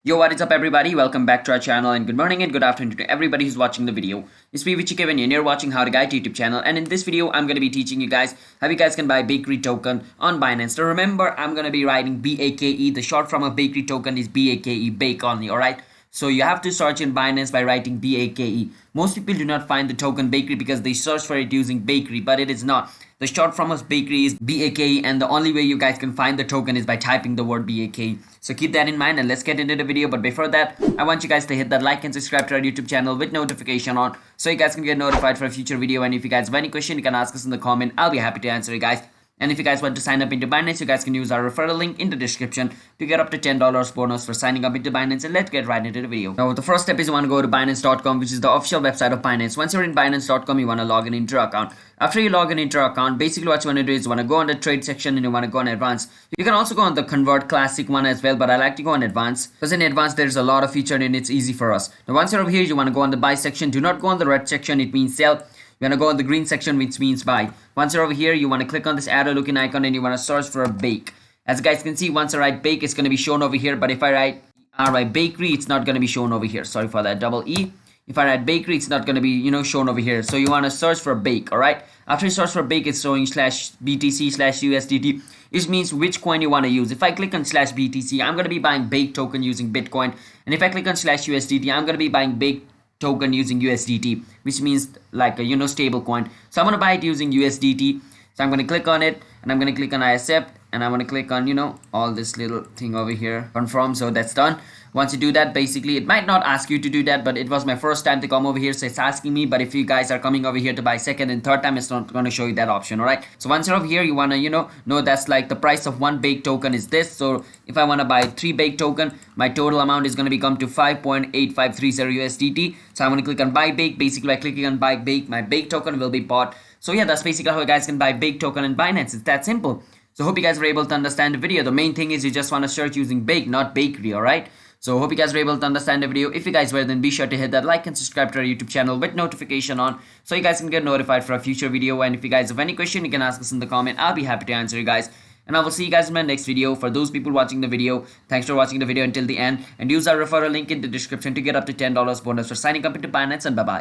Yo, what is up everybody? Welcome back to our channel and good morning and good afternoon to everybody who's watching the video. It's me Vichikevan and you're watching How to Guide YouTube channel, and in this video I'm going to be teaching you guys how you guys can buy Bakery token on Binance. So remember, I'm going to be writing BAKE. The short form of Bakery token is BAKE, bake only, alright? So you have to search in Binance by writing BAKE. Most people do not find the token Bakery because they search for it using Bakery, but it is not. The short form of Bakery is BAKE, and the only way you guys can find the token is by typing the word BAKE. So keep that in mind and let's get into the video. But before that, I want you guys to hit that like and subscribe to our YouTube channel with notification on so you guys can get notified for a future video. And if you guys have any question, you can ask us in the comment. I'll be happy to answer you guys. And if you guys want to sign up into Binance, you guys can use our referral link in the description to get up to $10 bonus for signing up into Binance. And let's get right into the video. Now, the first step is you want to go to Binance.com, which is the official website of Binance. Once you're in Binance.com, you want to log in into your account. After you log in into your account, basically what you want to do is you want to go on the trade section and you want to go on advanced. You can also go on the convert classic one as well, but I like to go on advanced because in advanced there's a lot of feature and it's easy for us. Now, once you're over here, you want to go on the buy section. Do not go on the red section, it means sell. You want to go on the green section, which means buy. Once you're over here, you want to click on this arrow looking icon and you want to search for a bake. As you guys can see, once I write bake, it's going to be shown over here. But if I write bakery, it's not going to be shown over here. Sorry for that, double E. If I write bakery, it's not going to be, shown over here. So you want to search for bake, all right? After you search for bake, it's showing /BTC/USDT. It means which coin you want to use. If I click on /BTC, I'm going to be buying bake token using Bitcoin. And if I click on /USDT, I'm going to be buying bake token using USDT, which means like a stable coin. So I'm going to buy it using USDT. So I'm going to click on it and I'm going to click on I accept, and I'm going to click on all this little thing over here, confirm. So that's done. Once you do that, basically it might not ask you to do that, but it was my first time to come over here, so it's asking me. But if you guys are coming over here to buy second and third time, it's not going to show you that option. All right, so once you're over here, you want to know that's like the price of one bake token is this. So if I want to buy 3 bake token, my total amount is going to become to 5.8530 USDT. So I'm going to click on buy bake. Basically by clicking on buy bake, my bake token will be bought. So yeah, that's basically how you guys can buy bake token in Binance. It's that simple. So hope you guys were able to understand the video. The main thing is you just want to search using bake, not bakery. All right, so hope you guys were able to understand the video. If you guys were, then be sure to hit that like and subscribe to our YouTube channel with notification on so you guys can get notified for a future video. And if you guys have any question, you can ask us in the comment. I'll be happy to answer you guys. And I will see you guys in my next video. For those people watching the video, thanks for watching the video until the end. And use our referral link in the description to get up to $10 bonus for signing up into Binance. And bye-bye.